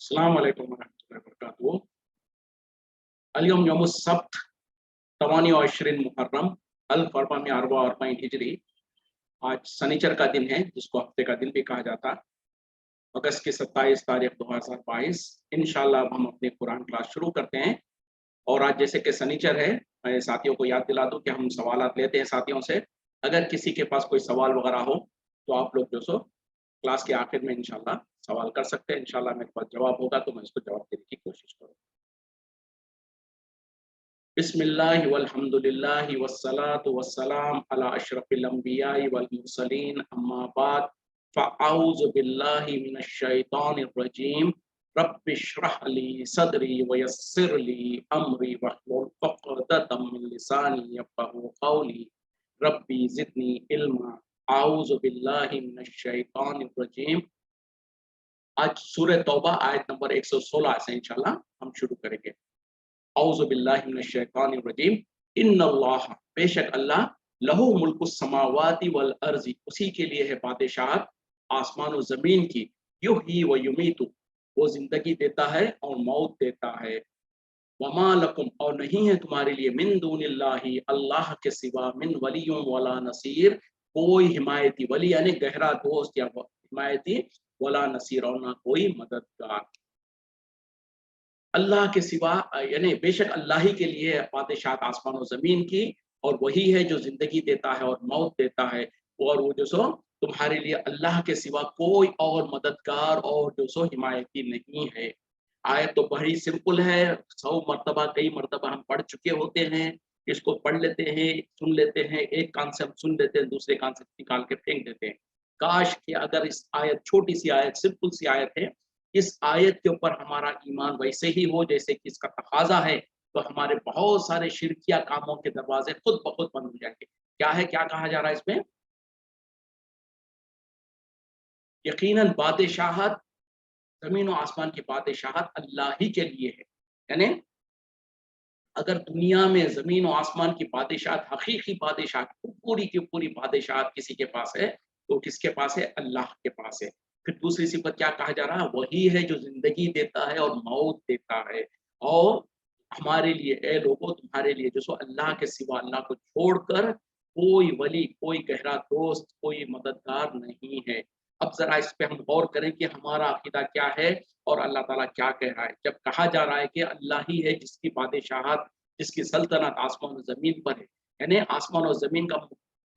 अस्सलाम वालेकुम वरहमतुल्लाहि वबरकातुहू। अल-यौम यौमुस सब्त 28 मुहर्रम अल-1444 हिजरी। आज शनिचर का दिन है, जिसको हफ्ते का दिन भी कहा जाता। अगस्त की 27 तारीख 2022। इंशाल्लाह अब हम अपनी कुरान क्लास शुरू करते हैं। और आज जैसे कि शनिचर है, मैं साथियों को याद दिला दूं कि हम सवालात लेते हैं साथियों से। अगर किसी के पास कोई सवाल वगैरह हो तो आप लोग जो सो क्लास के आखिर में इंशाल्लाह सवाल कर सकते हैं। इंशाल्लाह मेरे पास जवाब होगा तो मैं इसको जवाब देने की कोशिश करूँगा। बिस्मिल्लाहि वल्हम्दुलिल्लाहि वस्सलातु वस्सलाम अला अशरफिल अंबियाई वल मुरसलीन अम्मा बाद फ़अऊज़ु बिल्लाहि मिनश शैतानिर रजीम रब्बिश्रह ली सदरी वयस्सिर ली अमरी वहलुल उक़दतम मिन लिसानी यफ़क़हू क़ौली रब्बी ज़िदनी इल्मा। अऊज़ु बिल्लाहि मिनश शैतानिर रजीम। आज सूरह तौबा आयत नंबर 116 से इंशाल्लाह हम शुरू करेंगे। औज़ु बिल्लाहि मिनश शैतानिर रजीम। इन्नल्लाह, बेशक अल्लाह, लहू मुल्कुस समावाति वल अर्ज़ि, उसी के लिए है बादशाहत आसमान और जमीन की। युहयी व युमीतु, वो जिंदगी देता है और मौत देता है। वमा लकुम, और नहीं है तुम्हारे लिए, मिन दूनिल्लाहि, अल्लाह के सिवा, मिन वलियुम वला नसीर, कोई हिमायती, वली यानी गहरा दोस्त या हिमायती, वला नसीर, और ना कोई मददगार। अल्लाह के सिवा यानी बेशक अल्लाह ही के लिए बादशाहत आसमान और जमीन की, और वही है जो जिंदगी देता है और मौत देता है। और वो जो सो तुम्हारे लिए अल्लाह के सिवा कोई और मददगार और जो सो हिमायती नहीं है। आयत तो बड़ी सिंपल है, 100 मरतबा कई मरतबा हम पढ़ चुके होते हैं। इसको पढ़ लेते हैं, सुन लेते हैं, एक कान से हम सुन लेते हैं, दूसरे कान से निकाल के फेंक देते हैं। काश कि अगर इस आयत, छोटी सी आयत, सिंपल सी आयत है, इस आयत के ऊपर हमारा ईमान वैसे ही हो जैसे कि इसका तकाजा है, तो हमारे बहुत सारे शिरकिया कामों के दरवाजे खुद ब खुद बंद हो जाएंगे। क्या है, क्या कहा जा रहा है इसमें? यकीनन बादशाहत, जमीन और आसमान की बादशाहत अल्लाह ही के लिए है। यानी अगर दुनिया में जमीन और आसमान की बादशाहत, हकीकी बादशाहत, पूरी की पूरी बादशाहत किसी के पास है, तो किसके पास है? अल्लाह के पास है। फिर दूसरी सिफत क्या कहा जा रहा है? वही है जो जिंदगी देता है और मौत देता है। और हमारे लिए, ए लोगों, तुम्हारे लिए जो सो अल्लाह के सिवा, अल्लाह को छोड़कर कोई वली, कोई गहरा दोस्त, कोई मददगार नहीं है। अब जरा इस पे हम गौर करें कि हमारा अकीदा क्या है और अल्लाह ताला क्या कह रहा है। जब कहा जा रहा है कि अल्लाह ही है जिसकी बादशाहत, जिसकी सल्तनत आसमान और जमीन पर है, यानी आसमान और जमीन का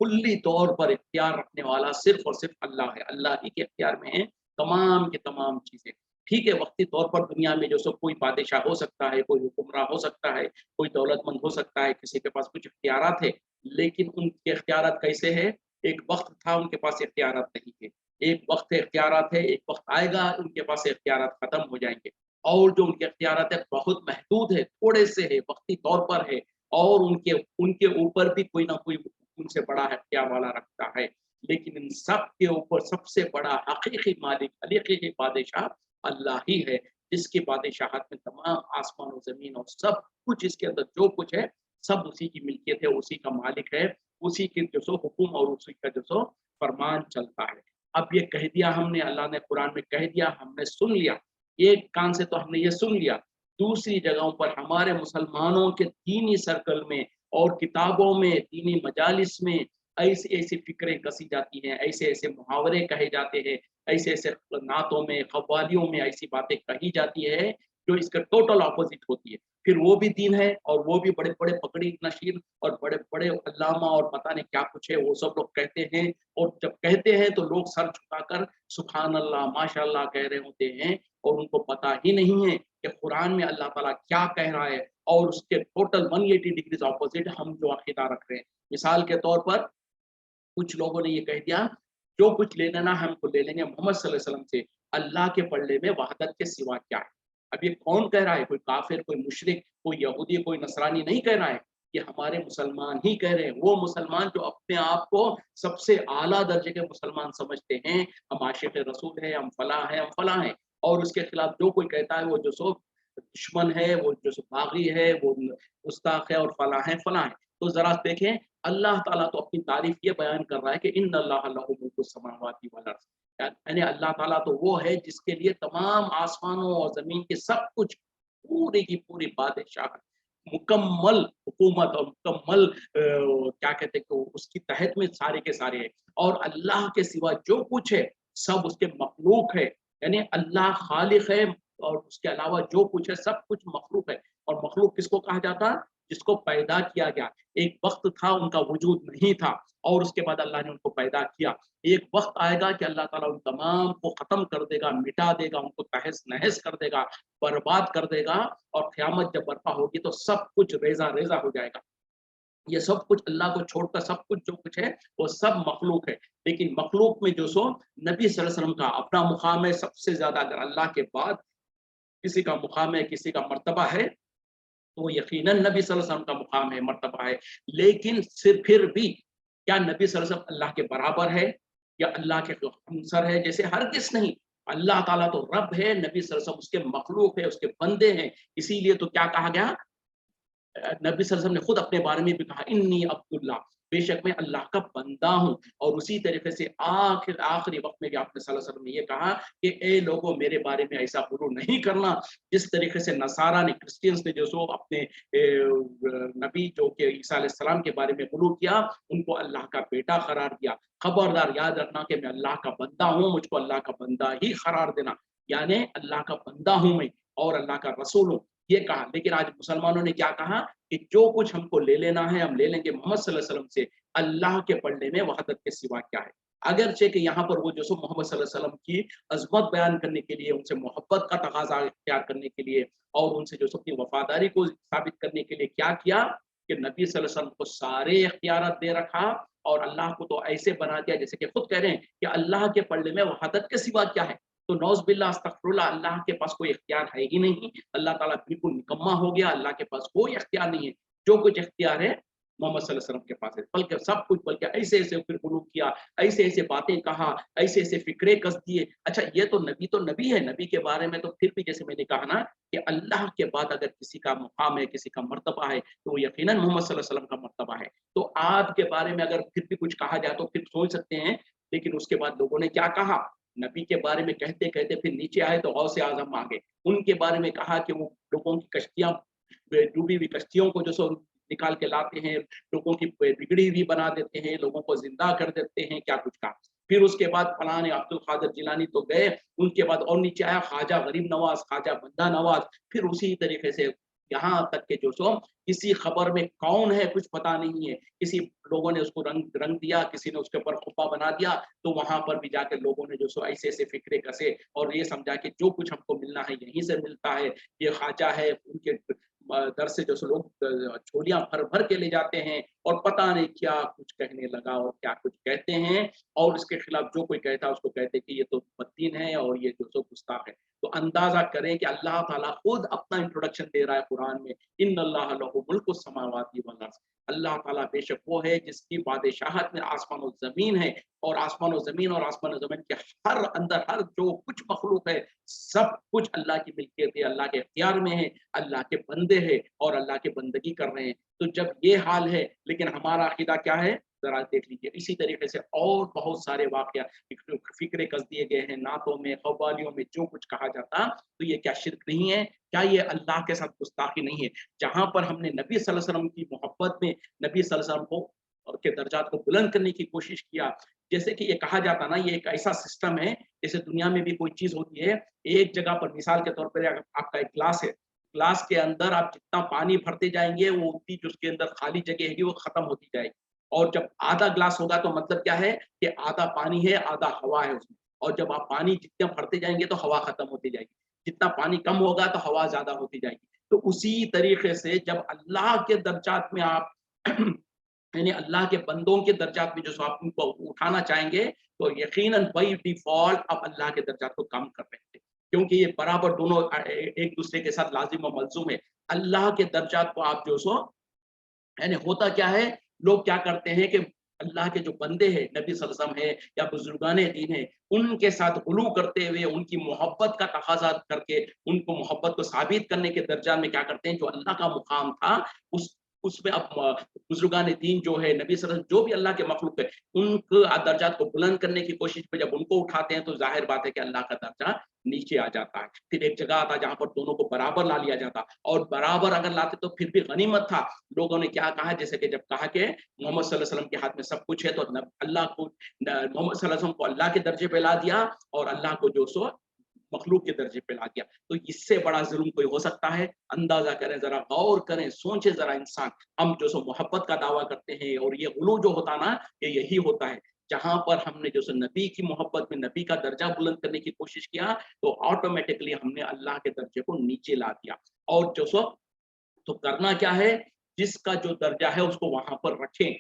कुल्ली तौर पर इख्तियार रखने वाला सिर्फ और सिर्फ अल्लाह है। अल्लाह ही के इख्तियार में है तमाम की तमाम चीजें। ठीक है, वक्ती तौर पर दुनिया में जो सो कोई बादशाह हो सकता है, कोई हुक्मरान हो सकता है, कोई दौलतमंद हो सकता है, किसी के पास कुछ इख्तियारात है, लेकिन उनके इख्तियारात कैसे है? एक वक्त था उनके पास इख्तियारात नहीं थे, एक वक्त इख्तियारात है, एक वक्त आएगा उनके पास इख्तियारात खत्म हो जाएंगे। और जो उनके इख्तियारात है बहुत महदूद है, थोड़े से है, वक्ती तौर पर है, और उनके उनके ऊपर भी कोई ना कोई उनसे बड़ा इख्तियार वाला रखता है। लेकिन इन सब के ऊपर सबसे बड़ा हकीकी मालिक, हकीकी बादशाह अल्लाह ही है, जिसकी बादशाहत में तमाम आसमान और जमीन और सब कुछ, इसके अंदर जो कुछ है सब उसी की मिल्कियत है, उसी का मालिक है, उसी के जो सो हुक्म और उसी का जो सो फरमान चलता है। अब ये कह दिया हमने, अल्लाह ने कुरान में कह दिया, हमने सुन लिया, एक कान से तो हमने ये सुन लिया, दूसरी जगहों पर हमारे मुसलमानों के दीनी सर्कल में और किताबों में, दीनी मजालिस में ऐसी ऐसी फिक्रें कसी जाती हैं, ऐसे ऐसे मुहावरे कहे जाते हैं, ऐसे ऐसे नातों में, कव्वालियों में ऐसी बातें कही जाती है जो इसका टोटल ऑपोजिट होती है। फिर वो भी दीन है, और वो भी बड़े बड़े पकड़ी नशीर और बड़े बड़े अल्लामा और पता नहीं क्या कुछ है, वो सब लोग कहते हैं। और जब कहते हैं तो लोग सर झुकाकर सुभान अल्लाह, माशाअल्लाह कह रहे होते हैं, और उनको पता ही नहीं है कि कुरान में अल्लाह ताला क्या कह रहा है, और उसके टोटल 180 डिग्रीज ऑपोजिट हम जो अकीदा रख रहे हैं। मिसाल के तौर पर कुछ लोगों ने ये कह दिया, जो कुछ ले लेना है हमको ले लेंगे मोहम्मद सल्लल्लाहु अलैहि वसल्लम से, अल्लाह के पल्ले में वहदत के सिवा क्या है। अब ये कौन कह रहा है? कोई काफिर, कोई मुशरिक, कोई यहूदी, कोई नसरानी नहीं कह रहा है, ये हमारे मुसलमान ही कह रहे हैं। वो मुसलमान जो अपने आप को सबसे आला दर्जे के मुसलमान समझते हैं, हम आशिक रसूल है, हम फलां हैं, हम फलां हैं, और उसके खिलाफ जो कोई कहता है वो जो सो दुश्मन है, वो जो सो बागी है, वो गुस्ताख है, और फलां है, फलां है। तो जरा देखें, अल्लाह ताला तो अपनी तारीफ ये बयान कर रहा है कि इन्नल्लाह लहू मुल्कुस समावाति वल अर्ज़, यानी अल्लाह ताला तो वो है जिसके लिए तमाम आसमानों और ज़मीन के सब कुछ, पूरी की पूरी बादशाहत, मुकम्मल हुकूमत और मुकम्मल क्या कहते हैं कि उसकी तहत में सारे के सारे हैं। और अल्लाह के सिवा जो कुछ है सब उसके मखलूक है। यानी अल्लाह खालिक है और उसके अलावा जो कुछ है सब कुछ मखलूक है। और मखलूक किसको कहा जाता है? जिसको पैदा किया गया। एक वक्त था उनका वजूद नहीं था और उसके बाद अल्लाह ने उनको पैदा किया। एक वक्त आएगा कि अल्लाह ताला उन तमाम को खत्म कर देगा, मिटा देगा, उनको तहस नहस कर देगा, बर्बाद कर देगा। और क़यामत जब बर्पा होगी तो सब कुछ रेज़ा रेज़ा हो जाएगा। ये सब कुछ अल्लाह को छोड़कर सब कुछ जो कुछ है वो सब मखलूक है। लेकिन मखलूक में जो सो नबी सल्लल्लाहु अलैहि वसल्लम का अपना मुकाम है सबसे ज्यादा। अगर अल्लाह के बाद किसी का मुकाम है, किसी का मर्तबा है, तो वो यकीनन नबी सल्लल्लाहु अलैहि वसल्लम का मुकाम है, मर्तबा है। लेकिन सिर्फ फिर भी क्या नबी सल्लल्लाहु अलैहि वसल्लम अल्लाह के बराबर है या अल्लाह के हमसर है? जैसे हरगिज़ नहीं। अल्लाह ताला तो रब है, नबी सल्लल्लाहु अलैहि वसल्लम उसके मखलूक है, उसके बंदे हैं। इसीलिए तो क्या कहा गया, नबी सल्लल्लाहु अलैहि वसल्लम ने खुद अपने बारे में भी कहा, इन्नी अब्दुल्ला, बेशक मैं अल्लाह का बंदा हूँ। और उसी तरीके से आखिरी वक्त में भी आपने सल्लल्लाहु अलैहि वसल्लम ने ये कहा कि ए लोगों, मेरे बारे में ऐसा गुरु नहीं करना जिस तरीके से नसारा ने, क्रिश्चियंस ने जो सो अपने नबी जो कि ईसा अलैहिस्सलाम के बारे में गुरु किया, उनको अल्लाह का बेटा करार दिया। खबरदार याद रखना कि मैं अल्लाह का बंदा हूँ, मुझको अल्लाह का बंदा ही करार देना। यानी अल्लाह का बंदा हूँ मैं और अल्लाह का रसूल हूँ, ये कहा। लेकिन आज मुसलमानों ने क्या कहा कि जो कुछ हमको ले लेना है हम ले लेंगे मोहम्मद सल्लल्लाहु अलैहि वसल्लम से, अल्लाह के पलड़े में वहदत के सिवा क्या है। अगरचे कि यहाँ पर वो जो सो मोहम्मद सल्लल्लाहु अलैहि वसल्लम की अजमत बयान करने के लिए, उनसे मोहब्बत का तकाजा इख्तियार करने के लिए और उनसे जो सो अपनी वफादारी को साबित करने के लिए क्या किया कि नबी सल्लल्लाहु अलैहि वसल्लम को सारे इख्तियारात दे रखा और अल्लाह को तो ऐसे बना दिया जैसे कि खुद कह रहे हैं कि अल्लाह के पलड़े में वहदत के सिवा क्या है। तो नौज़ बिल्लाह अस्तगफिरुल्लाह, अल्लाह के पास कोई इख्तियार है ही नहीं। अल्लाह ताला बिल्कुल निकम्मा हो गया, अल्लाह के पास कोई इख्तियार नहीं है। जो कुछ इख्तियार है मोहम्मद सल्लल्लाहु अलैहि वसल्लम के पास है। बल्कि सब कुछ, बल्कि ऐसे-ऐसे फिर गुलू किया, ऐसे-ऐसे बातें कहा, ऐसे-ऐसे फ़िक्रे कस दिए। अच्छा, ये तो नबी है, नबी के बारे में तो फिर भी जैसे मैंने कहा ना कि अल्लाह के बाद अगर किसी का मुकाम है, किसी का मर्तबा है, तो वो यकीनन मोहम्मद सल्लल्लाहु अलैहि वसल्लम का मर्तबा है। तो आपके बारे में अगर फिर भी कुछ कहा जाए तो फिर सोच सकते हैं, लेकिन उसके बाद लोगों ने क्या कहा? नबी के बारे में कहते-कहते फिर नीचे आए तो गौसे आज़म आ गए। उनके बारे में कहा कि वो लोगों की कश्तियाँ, डूबी हुई कश्तियों को जो सो निकाल के लाते हैं, लोगों की बिगड़ी हुई बना देते हैं, लोगों को ज़िंदा कर देते हैं, क्या कुछ कहा। फिर उसके बाद फलाने अब्दुल कादिर जिलानी तो गए, उनके बाद और नीचे आया ख्वाजा गरीब नवाज़, ख्वाजा बंदा नवाज़। फिर उसी तरीके से यहाँ तक के जो सो किसी खबर में कौन है कुछ पता नहीं है। किसी लोगों ने उसको रंग रंग दिया, किसी ने उसके ऊपर खुब्बा बना दिया, तो वहाँ पर भी जाके लोगों ने जो सो ऐसे-ऐसे फ़िक्रे कसे और ये समझा कि जो कुछ हमको मिलना है यहीं से मिलता है। ये ख्वाजा है, उनके दर से जो सो लोग झोलियाँ भर-भर के ले जाते हैं और पता नहीं क्या कुछ कहने लगा और क्या कुछ कहते हैं। और इसके खिलाफ जो कोई कहता है उसको कहते हैं कि ये तो बददीन है और ये जो सो गुस्ताख है। तो अंदाज़ा करें कि अल्लाह ताला खुद अपना इंट्रोडक्शन दे रहा है कुरान में, इन्नल्लाह लहू मुल्कु समावाति वल अर्ज़। अल्लाह ताला बेशक वो है जिसकी बादशाहत में आसमान और ज़मीन है। और आसमान और ज़मीन और आसमान और ज़मीन के हर अंदर हर जो कुछ मखलूक है, सब कुछ अल्लाह की मिल्कियत है, अल्लाह के इख्तियार में है, अल्लाह के बंदे हैं और अल्लाह की बंदगी कर रहे हैं। तो जब ये हाल है, लेकिन हमारा अकीदा क्या है? ज़रा देख लीजिए। इसी तरीके से और बहुत सारे वाक़या फ़िक्रे कस दिए गए हैं, नातों में, कव्वालियों में जो कुछ कहा जाता, तो ये क्या शिर्क नहीं है? क्या ये अल्लाह के साथ गुस्ताखी नहीं है? जहाँ पर हमने नबी सल्लल्लाहु अलैहि वसल्लम की मोहब्बत में नबी सल्लल्लाहु अलैहि वसल्लम को के दर्जात को बुलंद करने की कोशिश किया। जैसे कि ये कहा जाता ना, ये एक ऐसा सिस्टम है, जैसे दुनिया में भी कोई चीज़ होती है, एक जगह पर मिसाल के तौर पर अगर आपका एक ग्लास है, ग्लास के अंदर आप जितना पानी भरते जाएँगे, वो उतनी जो उसके अंदर खाली जगह है वो खत्म होती जाएगी। और जब आधा ग्लास होगा तो मतलब क्या है कि आधा पानी है, आधा हवा है उसमें। और जब आप पानी जितना भरते जाएँगे तो हवा खत्म होती जाएगी। जितना पानी कम होगा तो हवा ज़्यादा होती जाएगी। तो उसी तरीके से जब अल्लाह के दर्जात में आप यानी अल्लाह के बंदों के दर्जात में जो सो आप उनको उठाना चाहेंगे, तो यकीनन बाय डिफ़ॉल्ट आप अल्लाह के दर्जात को कम कर रहे हैं। क्योंकि ये बराबर दोनों एक दूसरे के साथ लाज़िम व मलज़ूम है। अल्लाह के दर्जात को आप जो सो यानी होता क्या है, लोग क्या करते हैं कि अल्लाह के जो बंदे हैं, नबी सल्लल्लाहु अलैहि वसल्लम है या बुजुर्गान दीन है, उनके साथ गुलू करते हुए, उनकी मोहब्बत का तकाज़ा करके, उनको मोहब्बत को साबित करने के दर्जा में क्या करते हैं, जो अल्लाह का मुकाम था, उस उसमें अब बुजुर्गान दीन जो है, नबी सल्लल्लाहु अलैहि वसल्लम जो भी अल्लाह के मखलूक है, उनके दर्जात को बुलंद करने की कोशिश में जब उनको उठाते हैं तो ज़ाहिर बात है कि अल्लाह का दर्जा नीचे आ जाता है। फिर एक जगह आता जहाँ पर दोनों को बराबर ला लिया जाता, और बराबर अगर लाते तो फिर भी गनीमत था। लोगों ने क्या कहा, जैसे कि जब कहा कि मोहम्मद सल्लल्लाहु अलैहि वसल्लम के हाथ में सब कुछ है, तो अल्लाह को मोहम्मद सल्लल्लाहु अलैहि वसल्लम को अल्लाह के दर्जे पे ला दिया और अल्लाह को जो सो मखलूक के दर्जे पे ला दिया। तो इससे बड़ा जुल्म कोई हो सकता है? अंदाजा करें, जरा गौर करें, सोचे जरा इंसान। हम जो सो मोहब्बत का दावा करते हैं, और ये गुलू जो होता ना, ये यही होता है। जहाँ पर हमने जो सो नबी की मोहब्बत में नबी का दर्जा बुलंद करने की कोशिश किया, तो ऑटोमेटिकली हमने अल्लाह के दर्जे को नीचे ला दिया। और जो सो तो करना क्या है, जिसका जो दर्जा है उसको वहां पर रखें।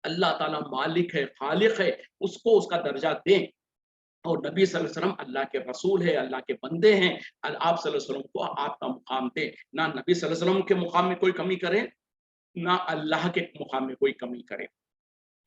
अल्लाह ताला मालिक है, खालिक है, उसको उसका दर्जा दें। और नबी सल्लल्लाहु अलैहि वसल्लम अल्लाह के रसूल है, अल्लाह के बंदे हैं। आप सल्लल्लाहु अलैहि वसल्लम को आपका मुकाम दें। ना नबी सल्लल्लाहु अलैहि वसल्लम के मुकाम में कोई कमी करे, ना अल्लाह के मुकाम में कोई कमी करे।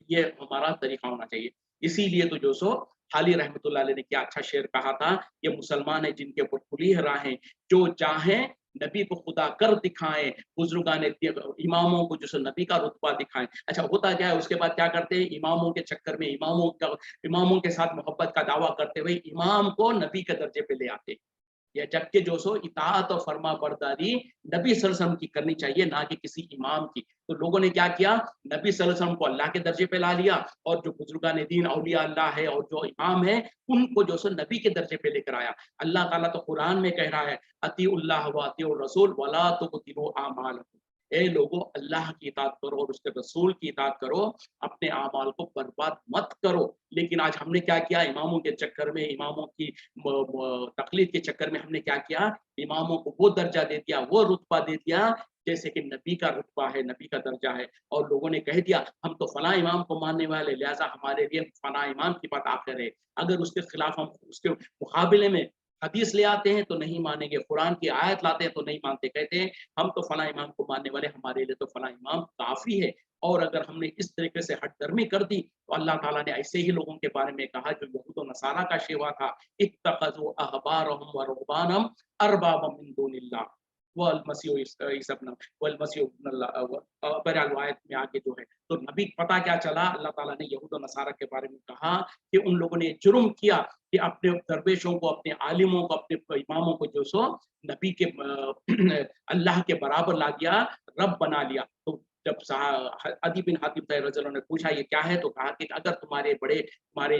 ये हमारा तरीका होना चाहिए। इसीलिए तो जो सो हाली रहमतुल्लाह अलैह ने क्या अच्छा शेर कहा था, ये मुसलमान है जिनके ऊपर खुली राहें, जो चाहें नबी को खुदा कर दिखाएं, बुजुर्गान इमामों को जो सो नबी का रुतबा दिखाएं। अच्छा, होता क्या है उसके बाद क्या करते हैं, इमामों के चक्कर में इमामों के साथ मोहब्बत का दावा करते हुए इमाम को नबी के दर्जे पे ले आते। या जबकि जो सो इताअत और फर्मा बरदारी नबी सल्लल्लाहु अलैहि वसल्लम की करनी चाहिए, ना कि किसी इमाम की। तो लोगों ने क्या किया, नबी सल्लल्लाहु अलैहि वसल्लम को अल्लाह के दर्जे पे ला लिया, और जो बुजुर्गान दीन औलिया अल्लाह है और जो इमाम है, उनको जो सो नबी के दर्जे पे लेकर आया। अल्लाह ताला तो कुरान में कह रहा है, अतीउल्लाह व अतीउर रसूल वला तुबतिलू आमालकुम। ए लोगों, अल्लाह की इताअत करो और उसके रसूल की इताअत करो, अपने आमाल को बर्बाद मत करो। लेकिन आज हमने क्या किया, इमामों के चक्कर में, इमामों की तकलीद के चक्कर में हमने क्या किया, इमामों को वो दर्जा दे दिया, वो रुतबा दे दिया जैसे कि नबी का रुतबा है, नबी का दर्जा है। और लोगों ने कह दिया हम तो फला इमाम को मानने वाले, लिहाजा हमारे लिए फला इमाम की बात आखिर है। अगर उसके खिलाफ हम उसके मुकाबले में हदीस ले आते हैं तो नहीं मानेंगे, कुरान की आयत लाते हैं तो नहीं मानते, कहते हैं हम तो फला इमाम को मानने वाले, हमारे लिए तो फला इमाम काफी है। और अगर हमने इस तरीके से हठधर्मी कर दी, तो अल्लाह ताला ने ऐसे ही लोगों के बारे में कहा जो यहूद व नसारा का शेवा था, इत्तखज़ू अहबारहुम व रुहबानहुम अरबाबम मिन दूनिल्लाह वल मसीह ईसा इब्न वल मसीह इब्न बहरहाल आयत में आगे जो है। तो नबी पता क्या चला, अल्लाह ताला ने यहूद व नसारा के बारे में कहा कि उन लोगों ने जुर्म किया कि अपने दरवेशों को, अपने आलिमों को, अपने इमामों को जो सो नबी के अल्लाह के बराबर ला दिया, रब बना लिया। तो जब अदी बिन हातिम रज़ियल्लाहु ने पूछा ये क्या है, तो कहा कि अगर तुम्हारे बड़े, तुम्हारे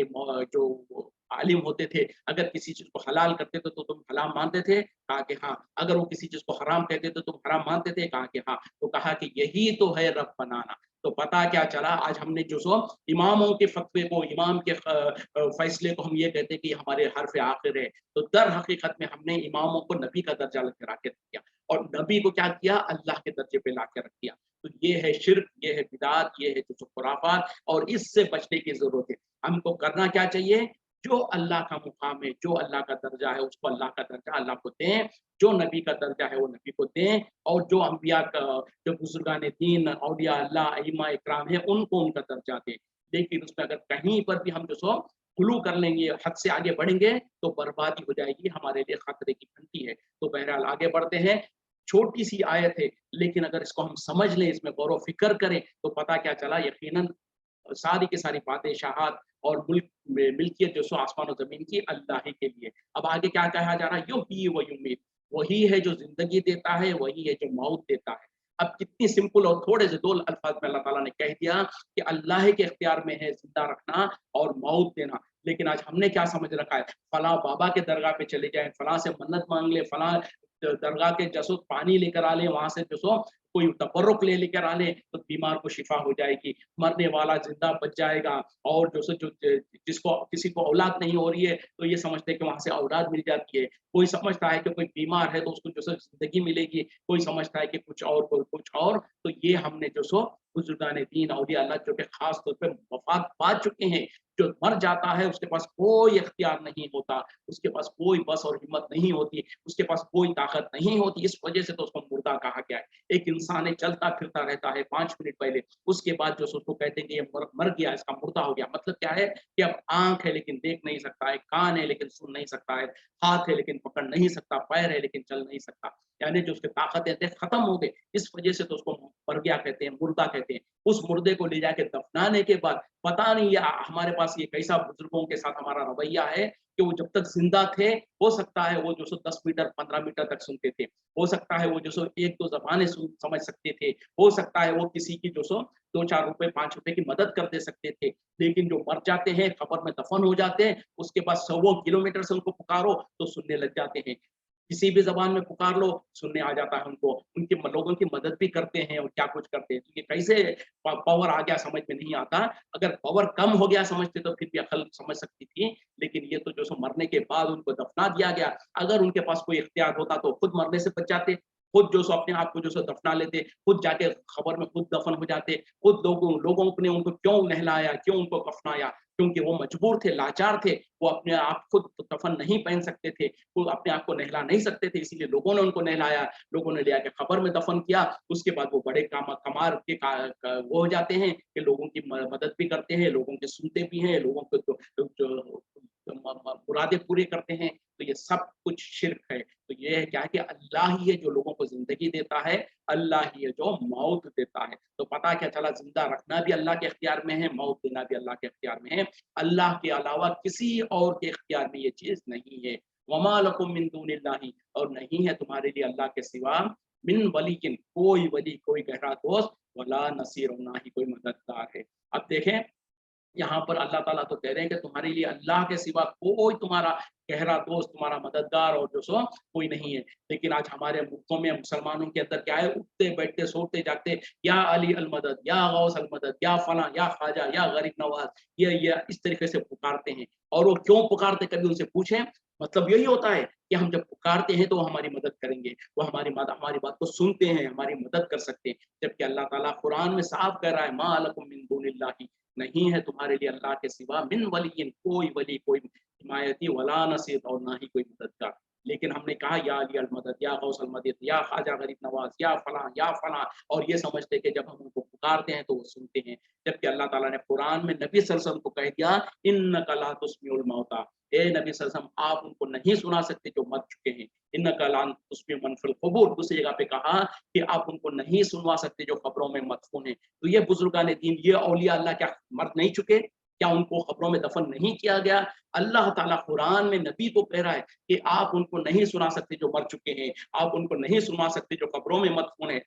जो आलिम होते थे, अगर किसी चीज को हलाल करते थे तो तुम हलाल मानते थे? कहा कि हाँ। अगर वो किसी चीज को हराम कहते थे तो तुम हराम मानते थे? कहा कि हाँ। तो कहा कि यही तो है रब बनाना। तो पता क्या चला, आज हमने जो सो इमामों के फतवे को, इमाम के फैसले को हम ये कहते हैं कि हमारे हर्फ आखिर है। तो दर हकीकत में हमने इमामों को नबी का दर्जा लगा के रख दिया, और नबी को क्या किया, अल्लाह के दर्जे पे ला के रख दिया। तो ये है शिर्क, ये है बिदात, ये है जो खुराफात, और इससे बचने की जरूरत है। हमको करना क्या चाहिए, जो अल्लाह का मुकाम है, जो अल्लाह का दर्जा है, उसको अल्लाह का दर्जा अल्लाह को दें, जो नबी का दर्जा है वो नबी को दें, और जो अम्बिया का, जो बुजुर्गान दीन, औलिया अल्लाह, अइम्मा इकराम है, उनको उनका दर्जा दें। लेकिन उसमें अगर कहीं पर भी हम जो सो गुलू कर लेंगे, हद से आगे बढ़ेंगे, तो बर्बादी हो जाएगी, हमारे लिए खतरे की घंटी है। तो बहरहाल आगे बढ़ते हैं। छोटी सी आयत है, लेकिन अगर इसको हम समझ लें, इसमें गौर व फिक्र करें, तो पता क्या चला, यकीनन सारी की सारी बादशाहत और मुल्क में मिल्कियत जो सो आसमान और जमीन की अल्लाह ही के लिए। अब आगे क्या कहा जा रहा है, युहयी व युमीत, वही है जो जिंदगी देता है, वही है जो मौत देता है। अब कितनी सिंपल और थोड़े से दो अल्फाज में अल्लाह ताला ने कह दिया कि अल्लाह के इख्तियार में है जिंदा रखना और मौत देना। लेकिन आज हमने क्या समझ रखा है, फला बाबा के दरगाह पे चले जाएं, फला से मन्नत मांग ले, फला दरगाह के जसो पानी लेकर आ ले, वहां से जसो कोई तबर्रुक ले लेकर आ ले, तो बीमार को शिफा हो जाएगी, मरने वाला जिंदा बच जाएगा। और जो जिसको किसी को औलाद नहीं हो रही है, तो ये समझते हैं कि वहां से औलाद मिल जाती है। कोई समझता है कि कोई बीमार है तो उसको जो सो जिंदगी मिलेगी, कोई समझता है कि कुछ और, कोई कुछ और। तो ये हमने जो सो बुजुर्गान दीन औलिया अल्लाह जो कि खास तौर पे वफात पा चुके हैं, जो मर जाता है उसके पास कोई इख्तियार नहीं होता, उसके पास कोई बस और हिम्मत नहीं होती, उसके पास कोई ताकत नहीं होती, इस वजह से तो उसको मुर्दा कहा गया है। एक इंसान है चलता फिरता रहता है 5 मिनट पहले, उसके बाद जो उसको कहते हैं कि ये मर गया, इसका मुर्दा हो गया। मतलब क्या है कि अब आंख है लेकिन देख नहीं सकता है, कान है लेकिन सुन नहीं सकता है, हाथ है लेकिन पकड़ नहीं सकता, पैर है लेकिन चल नहीं सकता, यानी जो उसके ताकतें थे खत्म हो गई। इस वजह से तो उसको मर गया कहते हैं, मुर्दा कहते हैं। उस मुर्दे को ले जाके दफनाने के बाद पता नहीं हमारे पास ये कैसा बुजुर्गों के साथ हमारा रवैया है कि वो जब तक जिंदा थे, हो सकता है वो जो सो 10 मीटर 15 मीटर तक सुनते थे, हो सकता है वो जो सो एक दो जबानें समझ सकते थे, हो सकता है वो किसी की जो सो 2-4 रुपए 5 रुपए की मदद कर दे सकते थे। लेकिन जो मर जाते हैं, कब्र में दफन हो जाते हैं, उसके बाद सौ किलोमीटर से उनको पुकारो तो सुनने लग जाते हैं। किसी भी ज़बान में पुकार लो, सुनने आ जाता है उनको। उनके लोगों की मदद भी करते हैं और क्या कुछ करते हैं। तो ये कैसे पावर आ गया समझ में नहीं आता। अगर पावर कम हो गया समझते तो फिर भी अक्ल समझ सकती थी। लेकिन ये तो जो सो मरने के बाद उनको दफना दिया गया। अगर उनके पास कोई इख्तियार होता तो खुद मरने से बच जाते। खुद जो सो अपने आप को जो सो दफना लेते, खुद जाके खबर में खुद दफन हो जाते। खुद लोगों ने उनको क्यों नहलाया, क्यों उनको कफनाया? क्योंकि वो मजबूर थे, लाचार थे। वो अपने आप खुद कफन नहीं पहन सकते थे, वो अपने आप को नहला नहीं सकते थे, इसीलिए लोगों ने उनको नहलाया, लोगों ने ले आके कब्र में दफन किया। उसके बाद वो बड़े कमार के वो हो जाते हैं कि लोगों की मदद भी करते हैं, लोगों के सुनते भी हैं, लोगों को मुरादे पूरे करते हैं। तो ये सब कुछ शिर्क है। तो ये है क्या है कि अल्लाह ही है जो लोगों को जिंदगी देता है, अल्लाह ही है जो मौत देता है। तो पता क्या चला, जिंदा रखना भी अल्लाह के इख्तियार में है, मौत देना भी अल्लाह के इख्तियार में है। अल्लाह के अलावा किसी और के इख्तियार में ये चीज नहीं है। वमा लकुम मिन दूनिल्लाहि, और नहीं है तुम्हारे लिए अल्लाह के सिवा मिन वलीकिन, कोई वली, कोई गहरा दोस्त, वला नसीर, ना ही कोई मददगार है। अब देखें यहाँ पर अल्लाह ताला तो कह रहे हैं कि तुम्हारे लिए अल्लाह के सिवा कोई तुम्हारा गहरा दोस्त, तुम्हारा मददगार और जो सो कोई नहीं है। लेकिन आज हमारे मुल्कों में मुसलमानों के अंदर क्या है, उठते बैठते सोते जागते या अली अल मदद, या गौस अल मदद, या फला, या ख्वाजा, या गरीब नवाज, ये इस तरीके से पुकारते हैं। और वो क्यों पुकारते, कभी उनसे पूछें? मतलब यही होता है कि हम जब पुकारते हैं तो वो हमारी मदद करेंगे, वो हमारी बात को सुनते हैं, हमारी मदद कर सकते हैं। जबकि अल्लाह ताला कुरान में साफ कह रहा है, मा लकुम मिन दूनिल्लाहि, नहीं है तुम्हारे लिए अल्लाह के सिवा मिन वलीयिन, कोई वली, कोई हिमायती, वला नसीर, और ना ही कोई मददगार। लेकिन हमने कहा या अली अल मदद, या गौस अल मदद, या ख्वाजा गरीब नवाज, या फला, और ये समझते कि जब हम उनको पुकारते हैं तो वो सुनते हैं। जबकि अल्लाह ताला ने कुरान में नबी सल्लल्लाहु अलैहि वसल्लम को कह दिया, इन्नका ला तुस्मिउल मौता, ए नबी सल्लल्लाहु अलैहि वसल्लम आप उनको नहीं सुना सकते जो मर चुके हैं। इन्नका ला तुस्मिउ मन फिल कुबूर, दूसरी जगह पे कहा कि आप उनको नहीं सुनवा सकते जो कब्रों में मदफून है। तो ये बुजुर्गान दीन, ये औलिया अल्लाह क्या मर नहीं चुके? क्या उनको कब्रों में दफन नहीं किया गया? अल्लाह ताला कुरान में नबी को कह रहा है कि आप उनको नहीं सुना सकते जो मर चुके हैं, आप उनको नहीं सुना सकते जो कब्रों में मदफून है।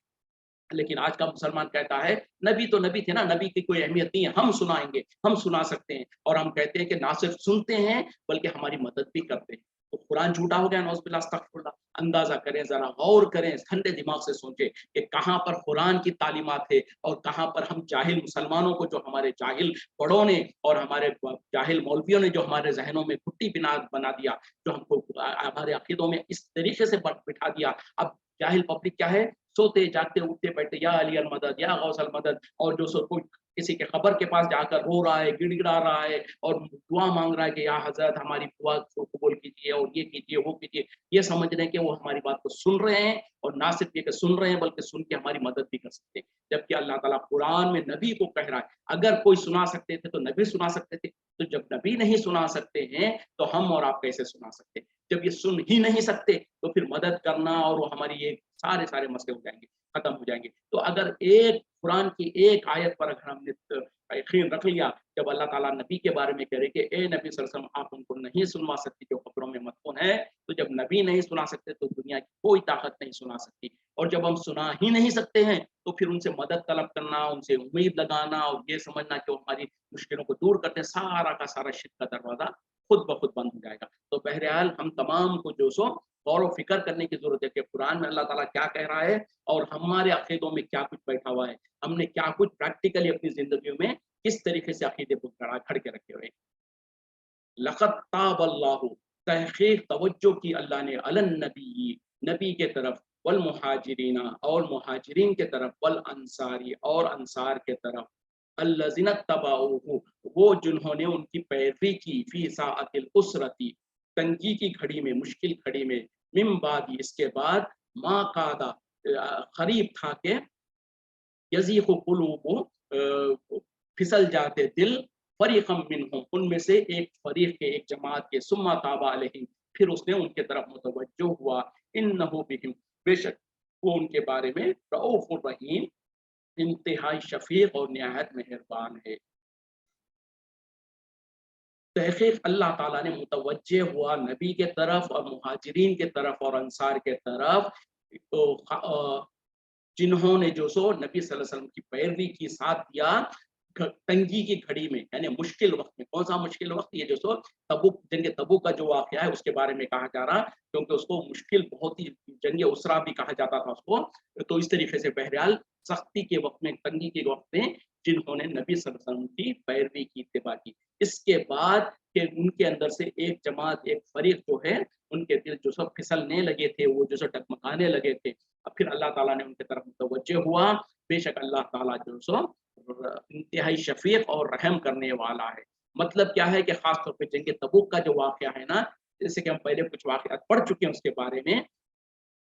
लेकिन आज का मुसलमान कहता है नबी तो नबी थे ना, नबी की कोई अहमियत नहीं है, हम सुनाएंगे, हम सुना सकते हैं। और हम कहते हैं कि ना सिर्फ सुनते हैं बल्कि हमारी मदद भी करते हैं। तो कुरान झूठा हो गया, नौज़ुबिल्लाह अस्तगफिरुल्लाह। अंदाजा करें, जरा गौर करें, ठंडे दिमाग से सोचें कि कहाँ पर कुरान की तालीमात है और कहाँ पर हम जाहिल मुसलमानों को, जो हमारे जाहिल बड़ों ने और हमारे जाहिल मौलवियों ने जो हमारे जहनों में कुट्टी बना दिया, जो हमको हमारे अकीदों में इस तरीके से बिठा दिया। अब जाहिल पब्लिक क्या है, सोते जागते उठते बैठते या अली अल मदद, या गौस अल मदद, और जो सो कोई किसी के कब्र के पास जाकर रो रहा है, गिड़गिड़ा रहा है और दुआ मांग रहा है कि या हजरत हमारी दुआ को कबूल कीजिए और ये कीजिए वो कीजिए। ये समझ रहे हैं कि वो हमारी बात को सुन रहे हैं, और ना सिर्फ ये कि सुन रहे हैं बल्कि सुन के हमारी मदद भी कर सकते हैं। जबकि अल्लाह ताला कुरान में नबी को कह रहा है, अगर कोई सुना सकते थे तो नबी सुना सकते थे। तो जब नबी नहीं सुना सकते हैं तो हम और आप कैसे सुना सकते हैं? जब ये सुन ही नहीं सकते तो फिर मदद करना और वो हमारी ये सारे मसले हो जाएंगे, खत्म हो जाएंगे। तो अगर एक कुरान की एक आयत पर अगर हमने यकीन रख लिया, जब अल्लाह ताला नबी के बारे में कह रहे कि ए नबी सल्लल्लाहु अलैहि वसल्लम आप उनको नहीं सुनवा सकते जो कब्रों में मदफून है, तो जब नबी नहीं सुना सकते तो दुनिया की कोई ताकत नहीं सुना सकती। और जब हम सुना ही नहीं सकते हैं तो फिर उनसे मदद तलब करना, उनसे उम्मीद लगाना और ये समझना कि वो हमारी मुश्किलों को दूर करते हैं, सारा का सारा शिर्क का दरवाजा खुद ब खुद बंद हो जाएगा। तो बहरहाल हम तमाम को जो सो गौर व फिक्र करने की जरूरत है कि कुरान में अल्लाह ताला क्या कह रहा है और हमारे अकीदों में क्या कुछ बैठा हुआ है, हमने क्या कुछ प्रैक्टिकली अपनी जिंदगी में किस तरीके से अकीदे को खड़ के रखे हुए। लक़द ताबल्लाहु, तहक़ीक़ तवज्जो की अल्लाह ने, अलन नबी, नबी के तरफ, والمہاجرین اور مہاجرین کے طرف، والانصاری اور انصار کے طرف، الذین اتبعوہ وہ جنہوں نے ان کی پیروی کی، فی ساعۃ العسرۃ تنگی کی گھڑی میں، مشکل گھڑی میں، من بعد اس کے بعد، ما قادا قریب تھا کہ، یزیغ قلوب پھسل جاتے دل، فریقا منہم ان میں سے ایک فریق کے، ایک جماعت کے، ثم تاب علیہم پھر اس نے ان کے طرف متوجہ ہوا، انہ بہم بے شک وہ ان کے بارے میں رؤوف الرحیم انتہائی شفیق اور نہایت مہربان ہے۔ تحقیق اللہ تعالیٰ نے متوجہ ہوا نبی کے طرف اور مہاجرین کے طرف اور انصار کے طرف، جنہوں نے جو سو نبی صلی اللہ علیہ وسلم کی پیروی کی، ساتھ دیا تنگی کی گھڑی میں، یعنی مشکل وقت میں۔ کون سا مشکل وقت؟ یہ جو سو تبوک، جنگ تبوک کا جو واقعہ ہے اس کے بارے میں کہا جا رہا، کیونکہ اس کو مشکل بہت ہی، جنگ اسرا بھی کہا جاتا تھا اس کو، تو اس طریقے سے بہرحال سختی کے وقت میں، تنگی کے وقت میں جنہوں نے نبی صلی اللہ علیہ وسلم کی پیروی کی، اتباع کی، اس کے بعد کہ ان کے اندر سے ایک جماعت، ایک فریق جو ہے، ان کے دل جو سب پھسلنے لگے تھے، وہ جو سب ڈگمگانے لگے تھے، اب پھر اللہ تعالیٰ نے ان کی طرف متوجہ ہوا، بے شک اللہ تعالیٰ جو سو انتہائی شفیق اور رحم کرنے والا ہے۔ مطلب کیا ہے کہ خاص طور پہ جنگ تبوک کا جو واقعہ ہے نا، جیسے کہ ہم پہلے کچھ واقعات پڑھ چکے ہیں اس کے بارے میں،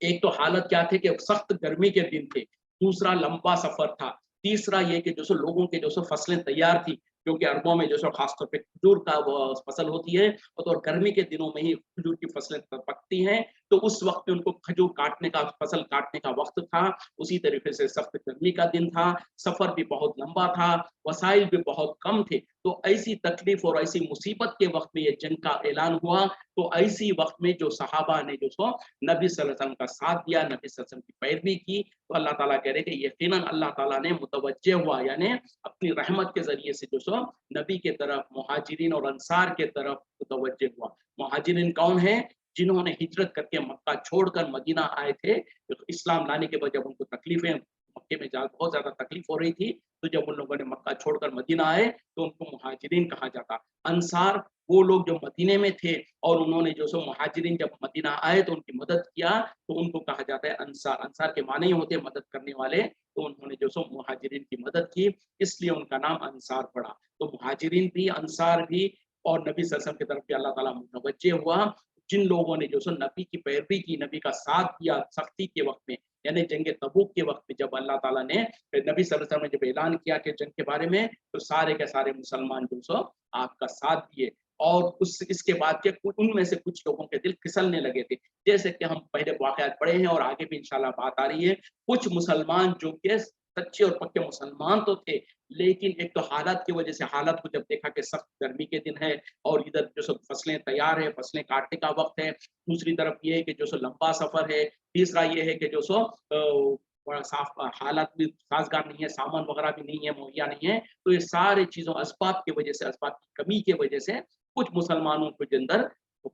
ایک تو حالت کیا تھی کہ سخت گرمی کے دن تھے، دوسرا لمبا سفر تھا، تیسرا یہ کہ جو سو لوگوں کے جو سو فصلیں تیار تھی، کیونکہ عربوں میں جو سو خاص طور پہ کھجور کا فصل ہوتی ہے، اور گرمی کے دنوں میں ہی کھجور کی فصلیں پکتی ہیں، تو اس وقت میں ان کو کھجور کاٹنے کا، فصل کاٹنے کا وقت تھا، اسی طریقے سے سخت گرمی کا دن تھا، سفر بھی بہت لمبا تھا، وسائل بھی بہت کم تھے، تو ایسی تکلیف اور ایسی مصیبت کے وقت میں یہ جنگ کا اعلان ہوا، تو ایسی وقت میں جو صحابہ نے جو سو نبی صلی اللہ علیہ وسلم کا ساتھ دیا، نبی صلی اللہ علیہ وسلم کی پیروی کی، تو اللہ تعالیٰ کہہ رہے کہ یقیناً اللہ تعالیٰ نے متوجہ ہوا، یعنی اپنی رحمت کے ذریعے سے جو سو نبی کے طرف، مہاجرین اور انصار کے طرف متوجہ ہوا۔ مہاجرین کون ہیں؟ جنہوں نے ہجرت کر کے مکہ چھوڑ کر مدینہ آئے تھے، اسلام لانے کے بعد جب ان کو تکلیفیں، مکے میں بہت زیادہ تکلیف ہو رہی تھی، تو جب ان لوگوں نے مکہ چھوڑ کر مدینہ آئے تو ان کو مہاجرین کہا جاتا۔ انصار وہ لوگ جو مدینے میں تھے اور انہوں نے جو سو مہاجرین جب مدینہ آئے تو ان کی مدد کیا، تو ان کو کہا جاتا ہے انصار۔ انصار کے معنی ہی ہوتے ہیں مدد کرنے والے، تو انہوں نے جو سو مہاجرین کی مدد کی، اس لیے ان کا نام انصار پڑا۔ تو مہاجرین بھی، انصار بھی، اور نبی صلی اللہ علیہ وسلم کی طرف بھی اللہ تعالیٰ متوجہ ہوا، جن لوگوں نے جو سو نبی کی پیروی کی، نبی کا ساتھ دیا سختی کے وقت میں، یعنی جنگ تبوک کے وقت میں، جب اللہ تعالیٰ نے نبی صلی اللہ علیہ وسلم نے جب اعلان کیا کہ جنگ کے بارے میں، تو سارے کے سارے مسلمان جو سو آپ کا ساتھ دیے، اور اس کے بعد کے ان میں سے کچھ لوگوں کے دل پھسلنے لگے تھے، جیسے کہ ہم پہلے واقعات پڑھے ہیں اور آگے بھی انشاءاللہ بات آ رہی ہے، کچھ مسلمان جو کہ سچے اور پکے مسلمان تو تھے، لیکن ایک تو حالت کی وجہ سے، حالت کو جب دیکھا کہ سخت گرمی کے دن ہے اور ادھر جو سو فصلیں تیار ہے، فصلیں کاٹنے کا وقت ہے، دوسری طرف یہ ہے کہ جو سو لمبا سفر ہے، تیسرا یہ ہے کہ جو سو بڑا صاف حالت بھی سازگار نہیں ہے، سامان وغیرہ بھی نہیں ہے، مہیا نہیں ہے، تو یہ سارے چیزوں اسباب کی وجہ سے، اسباب کی کمی کی وجہ سے کچھ مسلمانوں کے اندر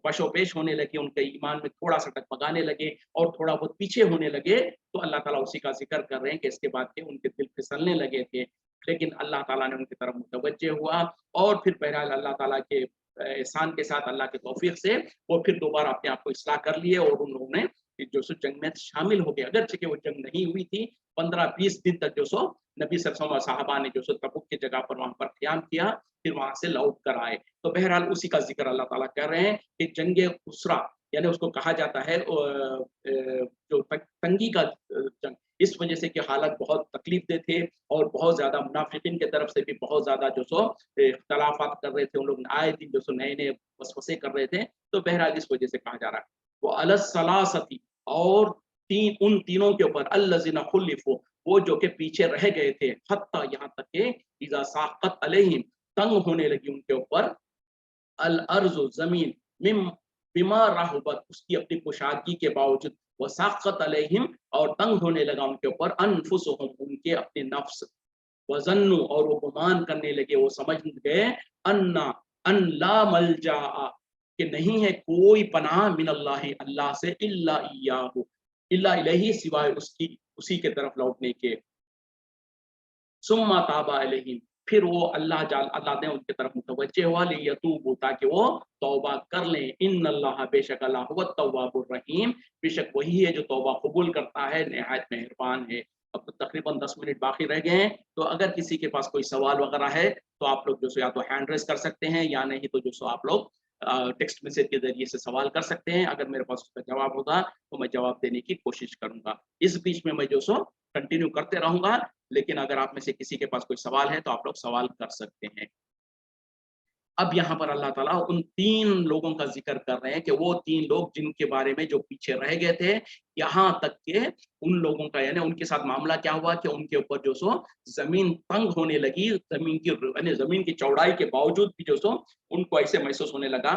پشو پیش ہونے لگے، ان کے ایمان میں تھوڑا سا ٹکمگانے لگے اور تھوڑا بہت پیچھے ہونے لگے، تو اللہ تعالیٰ اسی کا ذکر کر رہے ہیں کہ اس کے بعد کے ان کے دل پھسلنے لگے تھے، لیکن اللہ تعالیٰ نے ان کی طرف متوجہ ہوا، اور پھر بہرحال اللہ تعالیٰ کے احسان کے ساتھ، اللہ کے توفیق سے وہ پھر دوبارہ اپنے آپ کو اصلاح کر لیے، اور انہوں نے جو سو جنگ میں شامل ہو گئے، اگرچہ کہ وہ جنگ نہیں ہوئی تھی، 15-20 دن تک جو سو نبی صلی اللہ علیہ وسلم صحابہ نے جو سو تبوک کی جگہ پر وہاں پر قیام کیا، پھر وہاں سے لوٹ کر آئے، تو بہرحال اسی کا ذکر اللہ تعالیٰ کر رہے ہیں کہ جنگ اسرا، یعنی اس کو کہا جاتا ہے جو تنگی کا جنگ، اس وجہ سے کہ حالت بہت تکلیف دہ تھے، اور بہت زیادہ منافقین کی طرف سے بھی بہت زیادہ جو سو اختلافات کر رہے تھے، ان لوگ آئے دن جو سو نئے نئے وسوسے کر رہے تھے، تو بہرحال اس وجہ سے کہا جا رہا ہے وہ الثلاثتی، اور ان تینوں کے اوپر، الذین خلفوا وہ جو کہ پیچھے رہ گئے تھے، حتی یہاں تک کہ اذا ساقت علیہم تنگ ہونے لگی ان کے اوپر، الارض زمین، بما رحبت اس کی اپنی کشادگی کے باوجود، وساقت علیہم اور تنگ ہونے لگا ان کے اوپر، انفسہم ان کے اپنے نفس، وظنوا اور وہ گمان کرنے لگے، وہ سمجھ گئے، ان لا ملجا کہ نہیں ہے کوئی پناہ، من اللہ اللہ سے، الا ایاہ الا الیہ سوائے اس کی، اسی کے طرف لوٹنے کے، ثم تاب علیہم फिर वो अल्लाह ने उनकी तरफ मुतवज्जे हुआ लियतूबू, ताकि वो तौबा कर लें। इन्नल्लाह, बेशक अल्लाह हुवा तव्वाबुर रहीम, बेशक वही है जो तौबा कबूल करता है, निहायत मेहरबान है। अब तो तकरीबन 10 मिनट बाकी रह गए हैं, तो अगर किसी के पास कोई सवाल वगैरह है तो आप लोग जो सो या तो हैंड रेस कर सकते हैं, या नहीं तो जो सो आप लोग टेक्स्ट मैसेज के जरिए से सवाल कर सकते हैं। अगर मेरे पास उसका जवाब होगा तो मैं जवाब देने की कोशिश करूंगा। इस बीच में मैं जो सो कंटिन्यू करते रहूंगा, लेकिन अगर आप में से किसी के पास कोई सवाल है तो आप लोग सवाल कर सकते हैं। अब यहाँ पर अल्लाह ताला उन 3 लोगों का ज़िक्र कर रहे हैं कि वो 3 लोग जिनके बारे में जो पीछे रह गए थे, यहाँ तक के उन लोगों का यानी उनके साथ मामला क्या हुआ कि उनके ऊपर जो सो ज़मीन तंग होने लगी, ज़मीन की चौड़ाई के बावजूद भी जो सो उनको ऐसे महसूस होने लगा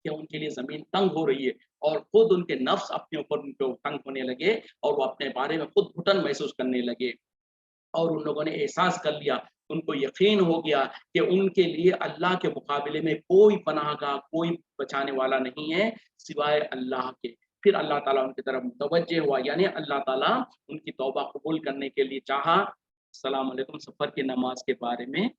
कि उनके लिए ज़मीन तंग हो रही है, और खुद उनके नफ्स अपने ऊपर उनको तंग होने लगे, और वो अपने बारे में खुद घुटन महसूस करने लगे। और उन लोगों ने एहसास कर लिया, उनको यकीन हो गया कि उनके लिए अल्लाह के मुकाबले में कोई पनाहगाह, कोई बचाने वाला नहीं है सिवाय अल्लाह के। फिर अल्लाह ताला उनकी तरफ मुतवज्जे हुआ, यानी अल्लाह ताला उनकी तौबा कबूल करने के लिए चाहा। अस्सलाम वालेकुम, सफ़र की नमाज के बारे में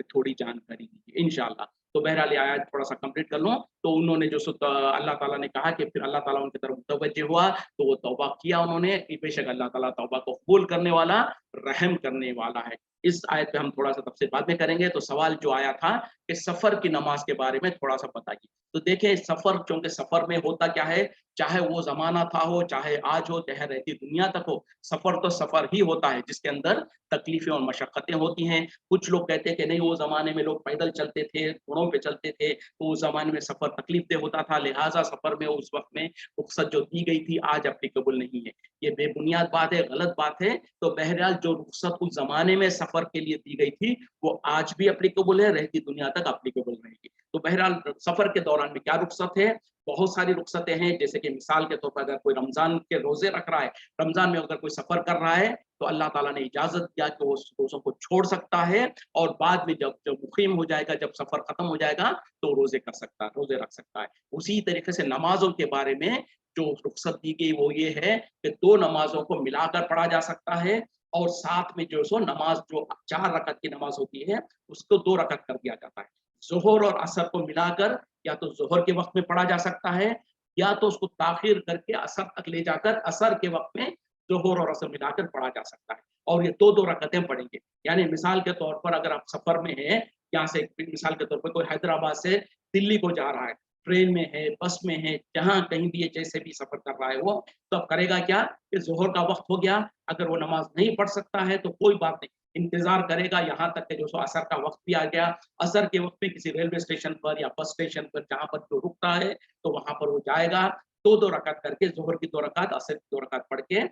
थोड़ी जानकारी दीजिए इंशाअल्लाह। तो बहरहाल ये आयत थोड़ा-सा कंप्लीट कर लूँ, तो उन्होंने जो सो अल्लाह ताला ने कहा कि फिर अल्लाह ताला उनकी तरफ मुतवज्जे हुआ, तो वो तौबा किया उन्होंने, कि बेशक अल्लाह ताला तौबा को कबूल करने वाला, रहम करने वाला है। इस आयत पे हम थोड़ा-सा तफसील बाद में करेंगे। तो सवाल जो आया था कि सफ़र की नमाज के बारे में थोड़ा-सा बताइए। तो देखिए सफ़र, क्योंकि सफ़र में होता क्या है, चाहे वो ज़माना था हो, चाहे आज हो, चाहे रहती दुनिया तक हो, सफ़र तो सफ़र ही होता है जिसके अंदर तकलीफ़ें और मशक्क़तें होती हैं। कुछ लोग कहते हैं कि नहीं, वो ज़माने में लोग पैदल चलते थे, घोड़ों पे चलते थे, तो उस ज़माने में सफ़र तकलीफ़देह होता था, लिहाज़ा सफ़र में उस वक़्त में रुख़्सत जो दी गई थी आज एप्लीकेबल नहीं है। ये बेबुनियाद बात है, गलत बात है। तो बहरहाल जो रुख़्सत उस ज़माने में सफ़र के लिए दी गई थी, वो आज भी एप्लीकेबल है, रहती दुनिया तक एप्लीकेबल रहेगी। तो बहरहाल सफ़र के दौरान में क्या रुख़सत है? बहुत सारी रुख़सतें हैं, जैसे कि मिसाल के तौर पर अगर कोई रमज़ान के रोज़े रख रहा है, रमज़ान में अगर कोई सफ़र कर रहा है, तो अल्लाह ताला ने इजाज़त दिया कि वो उस रोज़ों को छोड़ सकता है, और बाद में जब जब मुक़ीम हो जाएगा, जब सफ़र ख़त्म हो जाएगा, तो रोज़े कर सकता है, रोज़े रख सकता है। उसी तरीके से नमाज़ों के बारे में जो रुख़सत दी गई वो ये है कि 2 नमाज़ों को मिलाकर पढ़ा जा सकता है, और साथ में जो सो नमाज़ जो 4 रकअत की नमाज़ होती है, उसको 2 रकअत कर दिया जाता है। ज़ोहर और असर को मिलाकर या तो ज़ोहर के वक़्त में पढ़ा जा सकता है, या तो उसको ताख़ीर करके असर तक ले जाकर असर के वक़्त में ज़ोहर और असर मिलाकर पढ़ा जा सकता है, और ये 2-2 रकअतें पढ़ेंगे। यानी मिसाल के तौर पर अगर आप सफ़र में हैं, यहाँ से मिसाल के तौर पर कोई हैदराबाद से दिल्ली को जा रहा है, ट्रेन में है, बस में है, जहाँ कहीं भी है, जैसे भी सफ़र कर रहा है वो, तो अब करेगा क्या कि ज़ोहर का वक़्त हो गया, अगर वो नमाज़ नहीं पढ़ सकता है तो कोई बात नहीं, इंतज़ार करेगा यहाँ तक कि जो सो असर का वक़्त भी आ गया। असर के वक़्त में किसी रेलवे स्टेशन पर या बस स्टेशन पर जहाँ पर जो रुकता है, तो वहाँ पर वो जाएगा, 2-2 रकात करके ज़ोहर की 2 रकात, असर की 2 रकात पढ़ के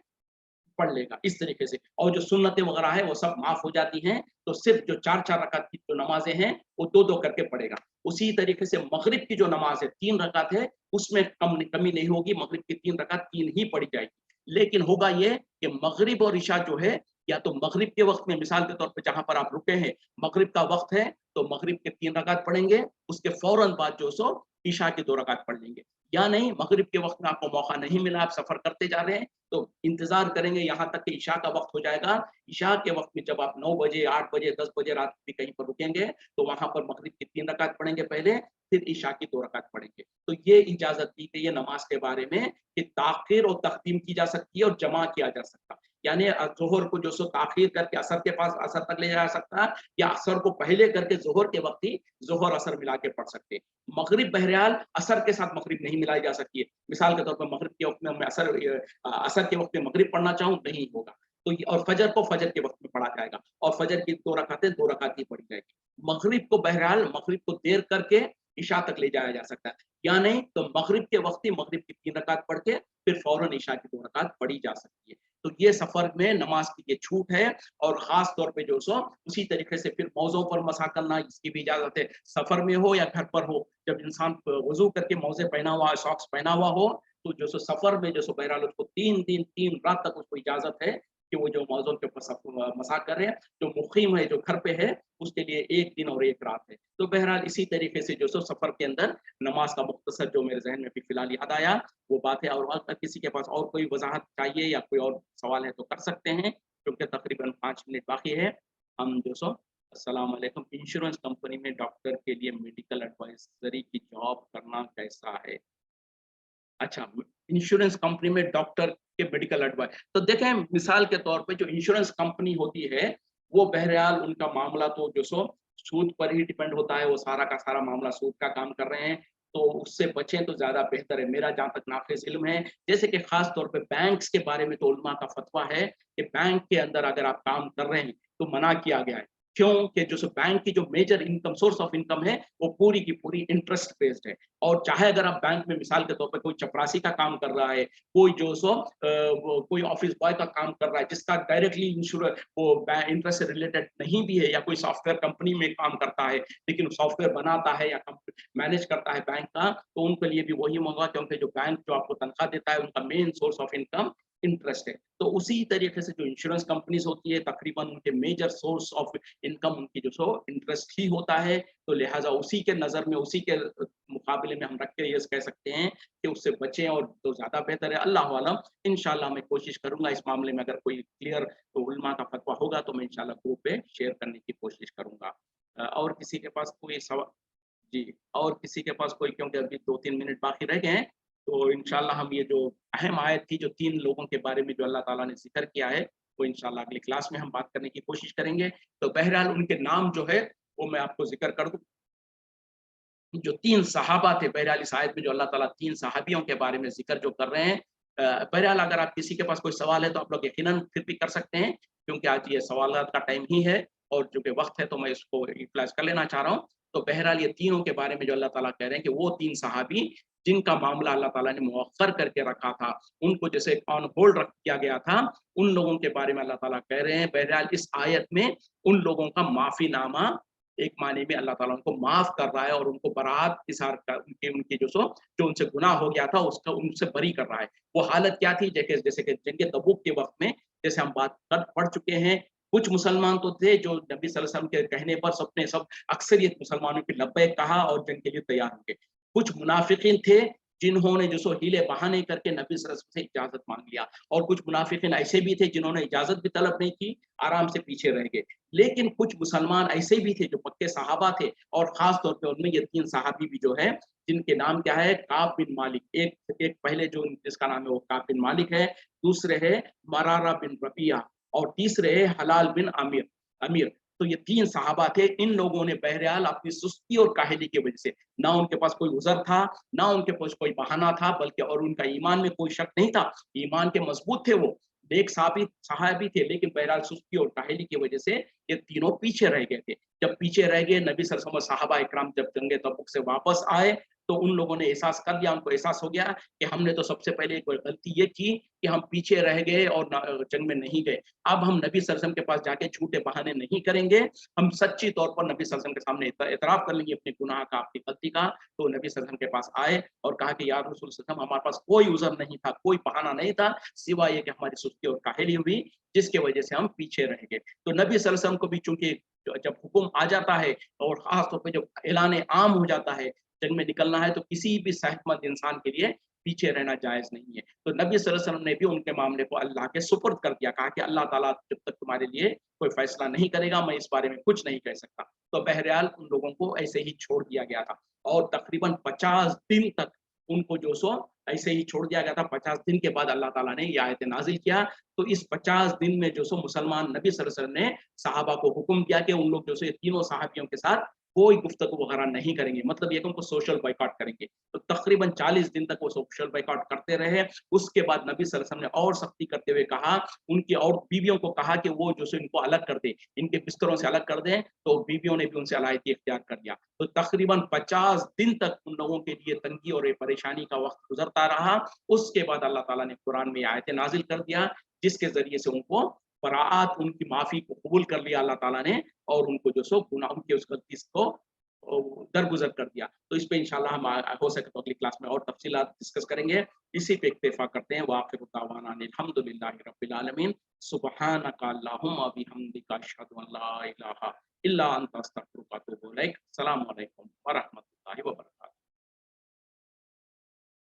पढ़ लेगा इस तरीके से। और जो सुन्नतें वगैरह है वो सब माफ हो जाती हैं, तो सिर्फ जो 4-4 रकात की जो नमाज़ें हैं वो 2-2 करके पढ़ेगा। उसी तरीके से मगरिब की जो नमाज़ है 3 रकात है, उसमें कमी नहीं होगी, मगरिब की 3 रकात 3 ही पढ़ी जाएगी। लेकिन होगा ये कि मगरिब और इशा जो है, या तो मगरिब के वक़्त में मिसाल के तौर पे जहाँ पर आप रुके हैं, मगरिब का वक़्त है तो मगरिब के 3 रकात पढ़ेंगे, उसके फ़ौरन बाद जो सो इशा की 2 रकात पढ़ लेंगे। या नहीं, मगरिब के वक़्त में आपको मौका नहीं मिला, आप सफ़र करते जा रहे हैं, तो इंतज़ार करेंगे यहाँ तक कि इशा का वक़्त हो जाएगा। इशा के वक़्त में जब आप 9 बजे, 8 बजे, 10 बजे रात में कहीं पर रुकेंगे, तो वहाँ पर मगरिब की 3 रकात पढ़ेंगे पहले, फिर इशा की 2 रकात पढ़ेंगे। तो ये इजाज़त दी गई है नमाज़ के बारे में कि ताख़ीर और तक़दीम की जा सकती है और जमा किया जा सकता है। यानी ज़ोहर को जो सो ताख़ीर करके असर के पास असर तक ले जाया सकता है, या असर को पहले करके ज़ोहर के वक़्त ही ज़ोहर असर मिला के पढ़ सकते हैं। मगरिब बहरहाल असर के साथ मगरिब नहीं मिलाई जा सकती है। मिसाल के तौर पर मगरिब के वक़्त में मैं असर के वक़्त में मगरिब पढ़ना चाहूँ, नहीं होगा। तो ये, और फजर को फजर के वक़्त में पढ़ा जाएगा, और फजर की 2 रकातें 2 रकात ही पढ़ी जाएगी। मगरिब को बहरहाल मगरिब को देर करके इशा तक ले जाया जा सकता है, या नहीं तो मगरिब के वक़्त ही मगरिब की 3 रकात पढ़ के फिर फौरन इशा की 2 रकात पढ़ी जा सकती है। तो ये सफ़र में नमाज़ की ये छूट है, और ख़ास तौर पे जो सो उसी तरीके से फिर मौज़ों पर मसा करना, इसकी भी इजाज़त है। सफ़र में हो या घर पर हो, जब इंसान वज़ू करके मोज़े पहना हुआ है, सॉक्स पहना हुआ हो, तो जो सो सफ़र में जो सो बहरहाल उसको 3 दिन 3 रात तक उसको इजाज़त है कि वो जो मौज़ों के ऊपर मसा कर रहे हैं। जो मुक़ीम है, जो घर पे है, उसके लिए 1 दिन और 1 रात है। तो बहरहाल इसी तरीके से जो सो सफ़र के अंदर नमाज़ का मुख्तसर जो मेरे ज़हन में अभी फ़िलहाल याद आया, वो बात है। और अगर किसी के पास और कोई वज़ाहत चाहिए या कोई और सवाल है तो कर सकते हैं, क्योंकि तकरीबन 5 मिनट बाकी है। हम जो सो अस्सलाम वालेकुम, इंश्योरेंस कंपनी में डॉक्टर के लिए मेडिकल एडवाइजरी की जॉब करना कैसा है? अच्छा, इंश्योरेंस कंपनी में डॉक्टर के मेडिकल एडवाइस, तो देखें मिसाल के तौर पे जो इंश्योरेंस कंपनी होती है, वो बहरहाल उनका मामला तो जो सो सूद पर ही डिपेंड होता है, वो सारा का सारा मामला सूद का काम कर रहे हैं, तो उससे बचें तो ज़्यादा बेहतर है। मेरा जहाँ तक नाफ़िज़ इल्म है, जैसे कि ख़ास तौर पे बैंक्स के बारे में तो उलमा का फ़तवा है कि बैंक के अंदर अगर आप काम कर रहे हैं, तो मना किया गया है। क्यों? कि जो सो बैंक की जो major income source of income है, वो पूरी की पूरी इंटरेस्ट बेस्ड है। और चाहे अगर आप बैंक में मिसाल के तौर पे कोई चपरासी का काम कर रहा है, कोई जो सो वो कोई ऑफिस बॉय का काम कर रहा है जिसका डायरेक्टली इंश्योर वो इंटरेस्ट से रिलेटेड नहीं भी है, या कोई सॉफ्टवेयर कंपनी में काम करता है लेकिन सॉफ्टवेयर बनाता है या मैनेज करता है बैंक का, तो उनके लिए भी वही होगा, क्योंकि जो बैंक जो आपको तनख्वाह देता है उनका main source of income interest है। तो उसी तरीके से जो इंश्योरेंस कंपनीज होती है, तकरीबन उनके मेजर सोर्स ऑफ इनकम उनकी जो सो इंटरेस्ट ही होता है। तो लिहाजा उसी के नज़र में, उसी के मुकाबले में हम रख के ये कह सकते हैं कि उससे बचें, और तो ज़्यादा बेहतर है। अल्लाह आलम, इंशाल्लाह मैं कोशिश करूँगा इस मामले में, अगर कोई क्लियर तो उलमा का फतवा होगा तो मैं इंशाल्लाह ग्रुप पे शेयर करने की कोशिश करूँगा। और किसी के पास कोई सवा जी, और किसी के पास कोई, क्योंकि अभी 2-3 मिनट बाकी रह गए हैं, तो इंशाल्लाह हम ये जो अहम आयत थी, जो 3 लोगों के बारे में जो अल्लाह ताला ने ज़िक्र किया है, वो इंशाल्लाह अगली क्लास में हम बात करने की कोशिश करेंगे। तो बहरहाल उनके नाम जो है, वो मैं आपको ज़िक्र कर दूँ। जो 3 सहाबा थे, बहरहाल इस आयत में जो अल्लाह ताला 3 सहाबियों के बारे में ज़िक्र जो कर रहे हैं, बहरहाल अगर आप किसी के पास कोई सवाल है तो आप लोग यकीनन फिर भी कर सकते हैं, क्योंकि आज ये सवालात का टाइम ही है, और चूँकि वक़्त है तो मैं इसको यूटिलाइज़ कर लेना चाह रहा हूँ। तो बहरहाल ये तीनों के बारे में जो अल्लाह ताला कह रहे हैं कि वो 3 सहाबी जिनका मामला अल्लाह ताला ने मुअख्खर करके रखा था, उनको जैसे ऑन होल्ड रख किया गया था, उन लोगों के बारे में अल्लाह ताला कह रहे हैं, बहरहाल इस आयत में उन लोगों का माफ़ीनामा एक मानी में अल्लाह ताला उनको माफ़ कर रहा है, और उनको बरात इज़हार कर उनके उनके जो उनसे गुनाह हो गया था उसका उनसे बरी कर रहा है। वो हालत क्या थी, जैसे जैसे कि जंग तबूक के वक़्त में, जैसे हम बात कर पढ़ चुके हैं, कुछ मुसलमान तो थे जो नबी सल्लल्लाहु अलैहि वसल्लम के कहने पर सबने सब अक्सरियत मुसलमानों की लब्बैक कहा और जंग के लिए तैयार हो गए। कुछ मुनाफ़िकीन थे जिन्होंने जो सो हीले बहाने करके नबी सल्लल्लाहु अलैहि वसल्लम से इजाज़त माँग लिया, और कुछ मुनाफ़िकीन ऐसे भी थे जिन्होंने इजाज़त भी तलब नहीं की, आराम से पीछे रह गए। लेकिन कुछ मुसलमान ऐसे भी थे जो पक्के सहाबा थे, और ख़ास तौर पे उनमें ये 3 सहाबी भी जो है, जिनके नाम क्या है, काब बिन मालिक, एक एक पहले जो जिसका नाम है वो काब बिन मालिक है, दूसरे है मरारा बिन रबिया, और तीसरे है हलाल बिन आमिर अमीर। तो ये 3 सहाबा थे। इन लोगों ने बहरहाल अपनी सुस्ती और काहली की वजह से, ना उनके पास कोई उज़र था, ना उनके पास कोई बहाना था, बल्कि और उनका ईमान में कोई शक नहीं था, ईमान के मज़बूत थे वो, नेक सहाबी थे, लेकिन बहरहाल सुस्ती और काहली की वजह से ये तीनों पीछे रह गए थे। जब पीछे रह गए, नबी सल्लल्लाहु अलैहि वसल्लम सहाबा इकराम जब जंग तबूक से वापस आए, तो उन लोगों ने एहसास कर लिया, उनको एहसास हो गया कि हमने तो सबसे पहले एक गलती ये की कि हम पीछे रह गए और जंग में नहीं गए। अब हम नबी सल्लल्लाहु अलैहि वसल्लम के पास जाके झूठे बहाने नहीं करेंगे, हम सच्ची तौर पर नबी सल्लल्लाहु अलैहि वसल्लम के सामने एतराफ़ कर लेंगे अपने गुनाह का, अपनी गलती का। तो नबी सल्लल्लाहु अलैहि वसल्लम के पास आए और कहा कि या रसूल सल्लल्लाहु अलैहि वसल्लम, हमारे पास कोई उज़र नहीं था, कोई बहाना नहीं था, सिवाय ये कि हमारी सुस्ती और काहली हुई, जिसकी वजह से हम पीछे रह गए। तो नबी सल्लल्लाहु अलैहि वसल्लम को भी चूँकि जब हुक्म आ जाता है, और ख़ास तौर पे जब ऐलान आम हो जाता है, जंग में निकलना है, तो किसी भी सेहतमंद इंसान के लिए पीछे रहना जायज़ नहीं है। तो नबी सल्लल्लाहु अलैहि वसल्लम ने भी उनके मामले को अल्लाह के सुपुर्द कर दिया, कहा कि अल्लाह ताला जब तक तुम्हारे लिए कोई फैसला नहीं करेगा, मैं इस बारे में कुछ नहीं कह सकता। तो बहरहाल उन लोगों को ऐसे ही छोड़ दिया गया था, और तकरीबन 50 दिन तक उनको जो सो ऐसे ही छोड़ दिया गया था। 50 दिन के बाद अल्लाह ताला ने ये आयत नाज़िल किया। तो इस 50 दिन में जो सो मुसलमान, नबी सल्लल्लाहु अलैहि वसल्लम ने सहाबा को हुक्म दिया कि उन लोग जो सो ये तीनों सहाबियों के साथ कोई गुफ्तगू वगैरह नहीं करेंगे, मतलब ये कि उनको सोशल बॉयकॉट करेंगे। तो तकरीबन 40 दिन तक वो सोशल बॉयकॉट करते रहे। उसके बाद नबी सल्लल्लाहु अलैहि वसल्लम ने और सख्ती करते हुए कहा, उनकी और बीवियों को कहा कि वो जो सो इनको अलग कर दें, इनके बिस्तरों से अलग कर दें, तो बीवियों ने भी उनसे अलायदी इख्तियार कर लिया। तो तकरीबन 50 दिन तक उन लोगों के लिए तंगी और ये परेशानी का वक़्त गुज़रता रहा। उसके बाद अल्लाह ताला ने कुरान में आयतें नाज़िल कर दिया, जिसके ज़रिए से उनको बराअत, उनकी माफ़ी को कबूल कर लिया अल्लाह ताला ने, और उनको जो सो गुनाह उनके उस गलती को दरगुज़र कर दिया। तो इस पे इंशाअल्लाह हम हो सके तो अगली क्लास में और तफ़सीलात डिस्कस करेंगे। इसी पे इक्तिफ़ा करते हैं। व आखिरु दावाना अनिल हम्दुलिल्लाहि रब्बिल आलमीन। सुब्हानका अल्लाहुम्मा व बिहम्दिका अशहदु अन ला इलाहा इल्ला अंता अस्तगफिरुका व अतूबु इलैक। अस्सलामु अलैकुम व रहमतुल्लाहि व बरकातुहू।